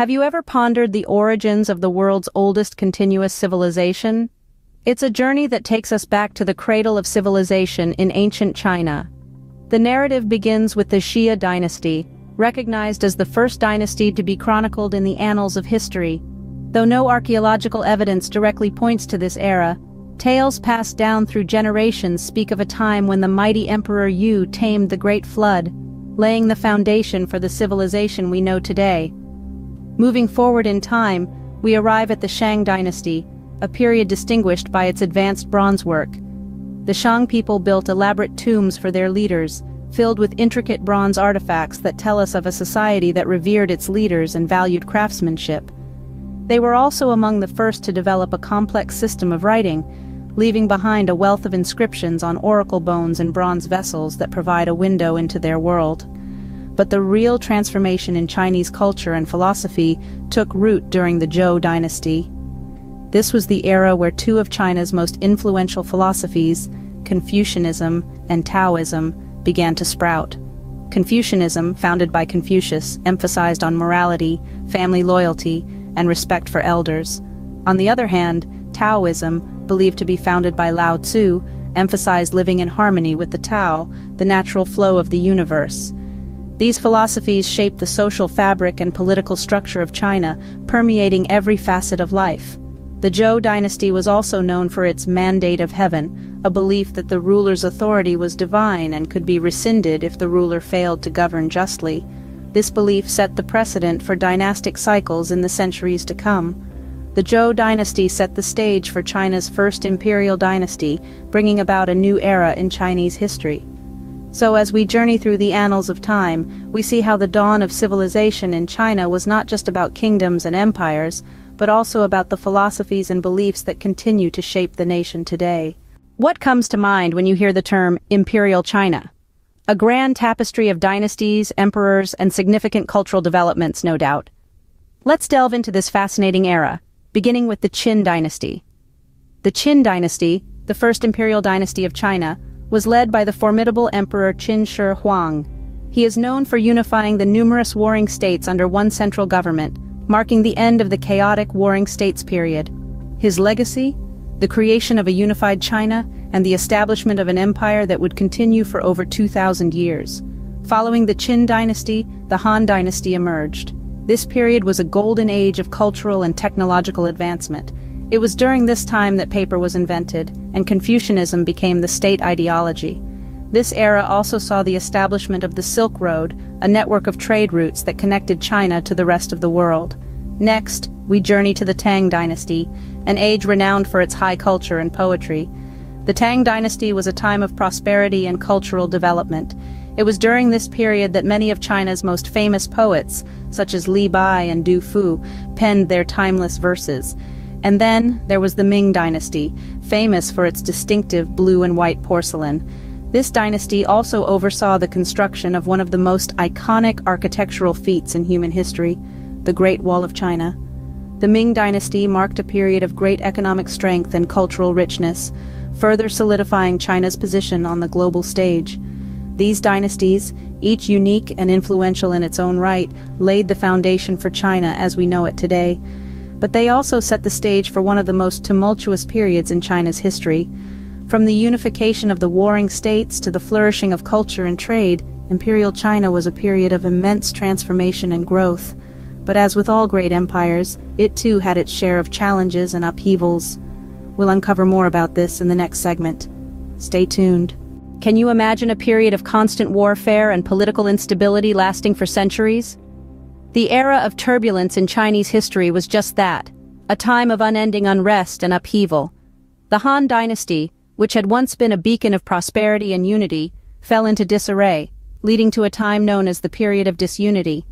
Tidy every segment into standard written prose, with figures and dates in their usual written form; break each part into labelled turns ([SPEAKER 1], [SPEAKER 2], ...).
[SPEAKER 1] Have you ever pondered the origins of the world's oldest continuous civilization? It's a journey that takes us back to the cradle of civilization in ancient China. The narrative begins with the Xia dynasty, recognized as the first dynasty to be chronicled in the annals of history. Though no archaeological evidence directly points to this era, tales passed down through generations speak of a time when the mighty Emperor Yu tamed the Great Flood, laying the foundation for the civilization we know today. Moving forward in time, we arrive at the Shang dynasty, a period distinguished by its advanced bronze work. The Shang people built elaborate tombs for their leaders, filled with intricate bronze artifacts that tell us of a society that revered its leaders and valued craftsmanship. They were also among the first to develop a complex system of writing, leaving behind a wealth of inscriptions on oracle bones and bronze vessels that provide a window into their world. But the real transformation in Chinese culture and philosophy took root during the Zhou dynasty. This was the era where two of China's most influential philosophies, Confucianism and Taoism, began to sprout. Confucianism, founded by Confucius, emphasized on morality, family loyalty, and respect for elders. On the other hand, Taoism, believed to be founded by Lao Tzu, emphasized living in harmony with the Tao, the natural flow of the universe. These philosophies shaped the social fabric and political structure of China, permeating every facet of life. The Zhou dynasty was also known for its mandate of heaven, a belief that the ruler's authority was divine and could be rescinded if the ruler failed to govern justly. This belief set the precedent for dynastic cycles in the centuries to come. The Zhou dynasty set the stage for China's first imperial dynasty, bringing about a new era in Chinese history. So as we journey through the annals of time, we see how the dawn of civilization in China was not just about kingdoms and empires, but also about the philosophies and beliefs that continue to shape the nation today. What comes to mind when you hear the term Imperial China? A grand tapestry of dynasties, emperors, and significant cultural developments, no doubt. Let's delve into this fascinating era, beginning with the Qin dynasty. The Qin dynasty, the first imperial dynasty of China, was led by the formidable Emperor Qin Shi Huang. He is known for unifying the numerous warring states under one central government, marking the end of the chaotic warring states period. His legacy? The creation of a unified China and the establishment of an empire that would continue for over 2,000 years. Following the Qin dynasty, the Han dynasty emerged. This period was a golden age of cultural and technological advancement. It was during this time that paper was invented, and Confucianism became the state ideology. This era also saw the establishment of the Silk Road, a network of trade routes that connected China to the rest of the world. Next, we journey to the Tang dynasty, an age renowned for its high culture and poetry. The Tang dynasty was a time of prosperity and cultural development. It was during this period that many of China's most famous poets, such as Li Bai and Du Fu, penned their timeless verses. And then there was the Ming dynasty, famous for its distinctive blue and white porcelain. This dynasty also oversaw the construction of one of the most iconic architectural feats in human history, the Great Wall of China. The Ming dynasty marked a period of great economic strength and cultural richness, further solidifying China's position on the global stage. These dynasties, each unique and influential in its own right, laid the foundation for China as we know it today. But they also set the stage for one of the most tumultuous periods in China's history. From the unification of the warring states to the flourishing of culture and trade, Imperial China was a period of immense transformation and growth. But as with all great empires, it too had its share of challenges and upheavals. We'll uncover more about this in the next segment. Stay tuned. Can you imagine a period of constant warfare and political instability lasting for centuries? The era of turbulence in Chinese history was just that, a time of unending unrest and upheaval. The Han Dynasty, which had once been a beacon of prosperity and unity, fell into disarray, leading to a time known as the Period of Disunity.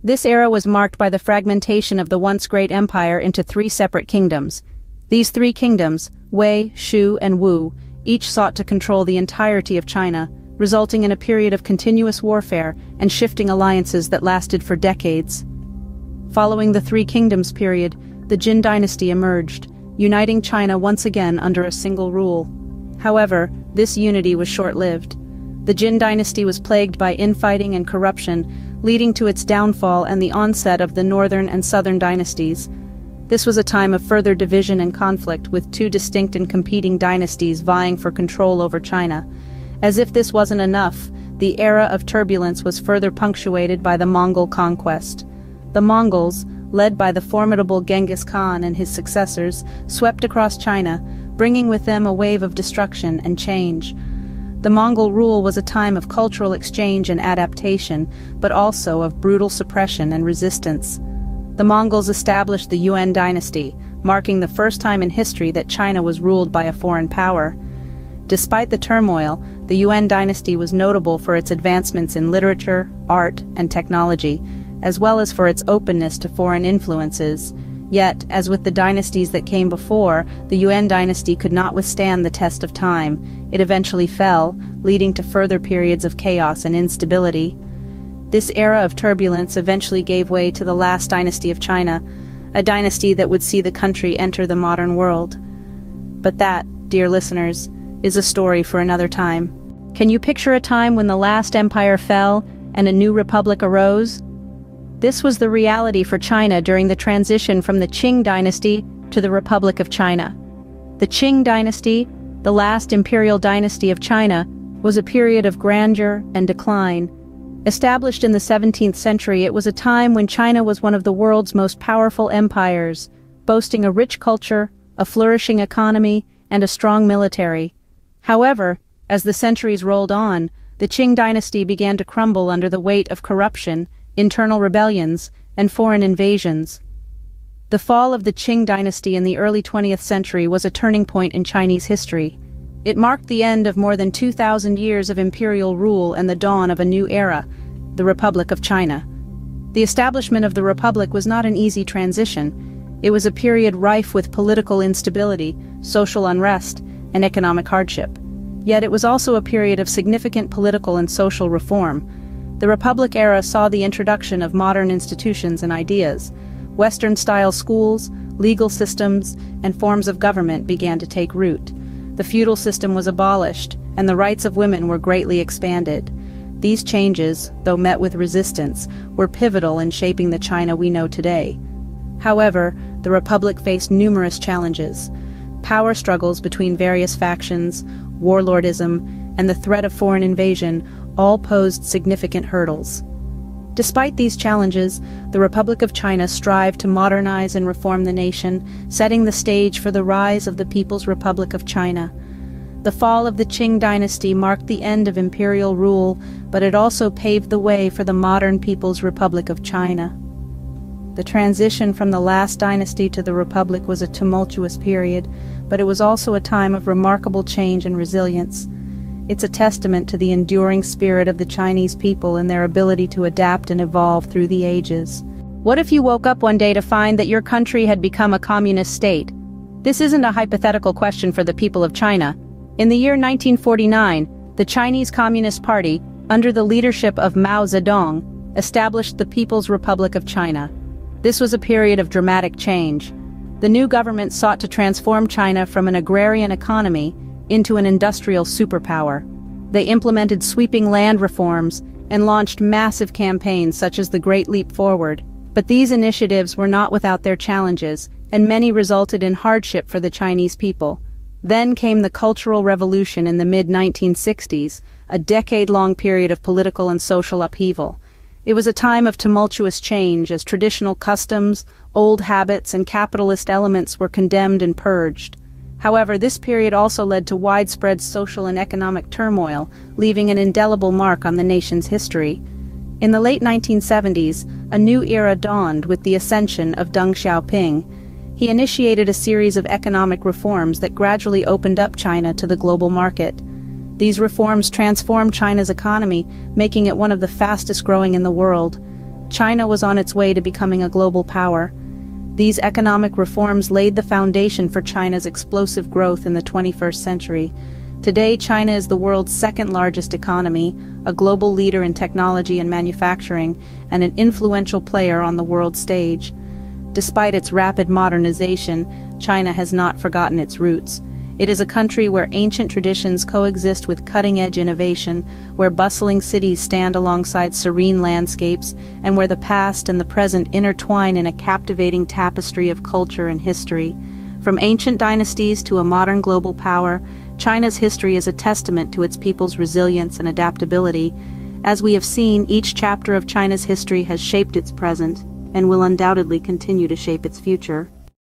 [SPEAKER 1] This era was marked by the fragmentation of the once great empire into three separate kingdoms. These three kingdoms, Wei, Shu, and Wu, each sought to control the entirety of China, resulting in a period of continuous warfare and shifting alliances that lasted for decades. Following the Three Kingdoms period, the Jin dynasty emerged, uniting China once again under a single rule. However, this unity was short-lived. The Jin dynasty was plagued by infighting and corruption, leading to its downfall and the onset of the Northern and Southern dynasties. This was a time of further division and conflict, with two distinct and competing dynasties vying for control over China. As if this wasn't enough, the Era of Turbulence was further punctuated by the Mongol conquest. The Mongols, led by the formidable Genghis Khan and his successors, swept across China, bringing with them a wave of destruction and change. The Mongol rule was a time of cultural exchange and adaptation, but also of brutal suppression and resistance. The Mongols established the Yuan dynasty, marking the first time in history that China was ruled by a foreign power. Despite the turmoil, the Yuan dynasty was notable for its advancements in literature, art, and technology, as well as for its openness to foreign influences. Yet, as with the dynasties that came before, the Yuan dynasty could not withstand the test of time. It eventually fell, leading to further periods of chaos and instability. This era of turbulence eventually gave way to the last dynasty of China, a dynasty that would see the country enter the modern world. But that, dear listeners, is a story for another time. Can you picture a time when the last empire fell and a new republic arose? This was the reality for China during the transition from the Qing dynasty to the Republic of China. The Qing dynasty, the last imperial dynasty of China, was a period of grandeur and decline. Established in the 17th century, it was a time when China was one of the world's most powerful empires, boasting a rich culture, a flourishing economy, and a strong military. However, as the centuries rolled on, the Qing dynasty began to crumble under the weight of corruption, internal rebellions, and foreign invasions. The fall of the Qing dynasty in the early 20th century was a turning point in Chinese history. It marked the end of more than 2,000 years of imperial rule and the dawn of a new era, the Republic of China. The establishment of the Republic was not an easy transition. It was a period rife with political instability, social unrest, and economic hardship. Yet it was also a period of significant political and social reform. The Republic era saw the introduction of modern institutions and ideas. Western-style schools, legal systems, and forms of government began to take root. The feudal system was abolished, and the rights of women were greatly expanded. These changes, though met with resistance, were pivotal in shaping the China we know today. However, the Republic faced numerous challenges. Power struggles between various factions, warlordism, and the threat of foreign invasion all posed significant hurdles. Despite these challenges, the Republic of China strived to modernize and reform the nation, setting the stage for the rise of the People's Republic of China. The fall of the Qing dynasty marked the end of imperial rule, but it also paved the way for the modern People's Republic of China. The transition from the last dynasty to the Republic was a tumultuous period, but it was also a time of remarkable change and resilience. It's a testament to the enduring spirit of the Chinese people and their ability to adapt and evolve through the ages. What if you woke up one day to find that your country had become a communist state? This isn't a hypothetical question for the people of China. In the year 1949, the Chinese Communist Party, under the leadership of Mao Zedong, established the People's Republic of China. This was a period of dramatic change. The new government sought to transform China from an agrarian economy into an industrial superpower. They implemented sweeping land reforms and launched massive campaigns such as the Great Leap Forward. But these initiatives were not without their challenges, and many resulted in hardship for the Chinese people. Then came the Cultural Revolution in the mid-1960s, a decade-long period of political and social upheaval. It was a time of tumultuous change as traditional customs, old habits, and capitalist elements were condemned and purged. However, this period also led to widespread social and economic turmoil, leaving an indelible mark on the nation's history. In the late 1970s, a new era dawned with the ascension of Deng Xiaoping. He initiated a series of economic reforms that gradually opened up China to the global market. These reforms transformed China's economy, making it one of the fastest growing in the world. China was on its way to becoming a global power. These economic reforms laid the foundation for China's explosive growth in the 21st century. Today, China is the world's second-largest economy, a global leader in technology and manufacturing, and an influential player on the world stage. Despite its rapid modernization, China has not forgotten its roots. It is a country where ancient traditions coexist with cutting-edge innovation, where bustling cities stand alongside serene landscapes, and where the past and the present intertwine in a captivating tapestry of culture and history. From ancient dynasties to a modern global power, China's history is a testament to its people's resilience and adaptability. As we have seen, each chapter of China's history has shaped its present, and will undoubtedly continue to shape its future.